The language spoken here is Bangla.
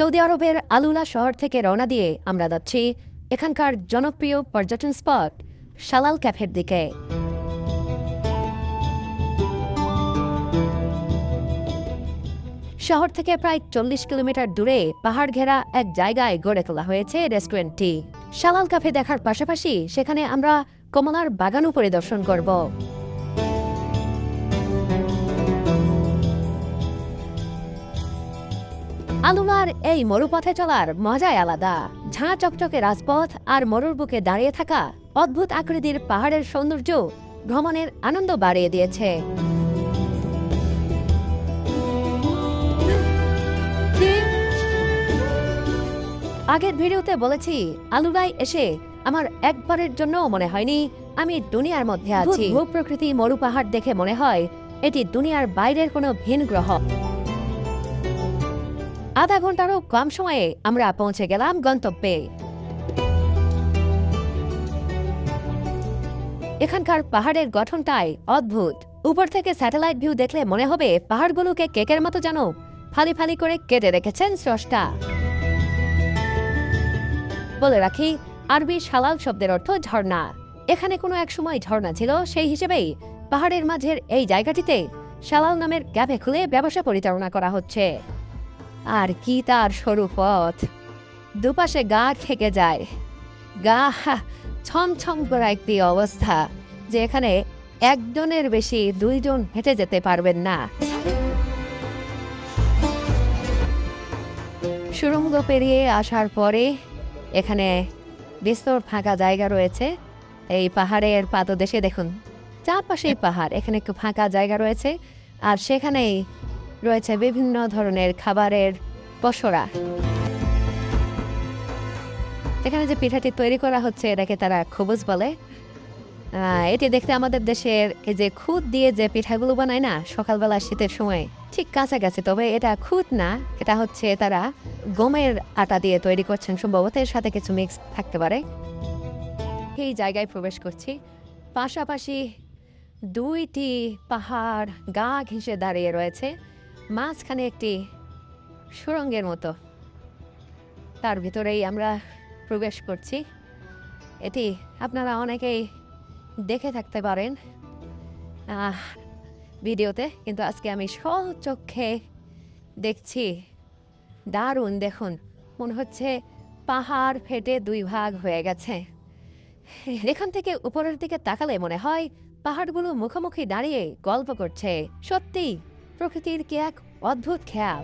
সৌদি আরবের আলুলা শহর থেকে রওনা দিয়ে আমরা যাচ্ছি এখানকার জনপ্রিয় পর্যটন স্পট শালাল ক্যাফের দিকে। শহর থেকে প্রায় 40 কিলোমিটার দূরে পাহাড় ঘেরা এক জায়গায় গড়ে তোলা হয়েছে রেস্টুরেন্টটি। শালাল ক্যাফে দেখার পাশাপাশি সেখানে আমরা কমলার বাগানও পরিদর্শন করব। আলুলার এই মরুপথে চলার মজাই আলাদা। ঝাঁ চকচকে রাজপথ আর মরুর বুকে দাঁড়িয়ে থাকা অদ্ভুত আকৃতির পাহাড়ের সৌন্দর্য ভ্রমণের আনন্দ বাড়িয়ে দিয়েছে। আগের ভিডিওতে বলেছি, আলুলায় এসে আমার একবারের জন্য মনে হয়নি আমি দুনিয়ার মধ্যে আছি। ভূপ্রকৃতি মরু পাহাড় দেখে মনে হয় এটি দুনিয়ার বাইরের কোনো ভিন গ্রহ। আধা ঘন্টারও কম সময়ে আমরা পৌঁছে গেলাম গন্তব্যে। এখানকার পাহাড়ের গঠনটাই অদ্ভুত। উপর থেকে স্যাটেলাইট ভিউ দেখলে মনে হবে পাহাড়গুলোকে কেকের মতো যেন ফালি ফালি করে কেটে রেখেছেন স্রষ্টা। বলে রাখি, আরবি শালাল শব্দের অর্থ ঝর্ণা। এখানে কোনো এক সময় ঝর্ণা ছিল, সেই হিসেবেই পাহাড়ের মাঝের এই জায়গাটিতে শালাল নামের ক্যাফে খুলে ব্যবসা পরিচালনা করা হচ্ছে। আর কি তার সরু পথ, দুপাশে গা থেকে যায়। গা ছমছম করা একটি অবস্থা, যে এখানে একজনের বেশি দুইজন হেঁটে যেতে পারবেন না। সুড়ঙ্গ পেরিয়ে আসার পরে এখানে বিস্তর ফাঁকা জায়গা রয়েছে। এই পাহাড়ের পাদদেশে দেখুন, চারপাশেই পাহাড়, এখানে একটু ফাঁকা জায়গা রয়েছে। আর সেখানেই রয়েছে বিভিন্ন ধরনের খাবারের পসরা। এখানে যে পিঠাটি তৈরি করা হচ্ছে এটাকে তারা খবুজ বলে। এটি দেখতে আমাদের দেশের এই যে খুদ দিয়ে যে পিঠাগুলো বানায় না সকালবেলা শীতের সময়, ঠিক কাছাকাছি। তবে এটা খুদ না, এটা হচ্ছে তারা গমের আটা দিয়ে তৈরি করছেন সম্ভবত, এর সাথে কিছু মিক্স থাকতে পারে। এই জায়গায় প্রবেশ করছি, পাশাপাশি দুইটি পাহাড় গা ঘেঁষে দাঁড়িয়ে রয়েছে, মাঝখানে একটি সুড়ঙ্গের মতো। তার ভিতরেই আমরা প্রবেশ করছি। এটি আপনারা অনেকেই দেখে থাকতে পারেন ভিডিওতে, কিন্তু আজকে আমি স্বচক্ষে দেখছি। দারুণ, দেখুন, মনে হচ্ছে পাহাড় ফেটে দুই ভাগ হয়ে গেছে। এখান থেকে উপরের দিকে তাকালে মনে হয় পাহাড়গুলো মুখোমুখি দাঁড়িয়ে গল্প করছে। সত্যি প্রকৃতির কি এক অদ্ভুত খেয়াল।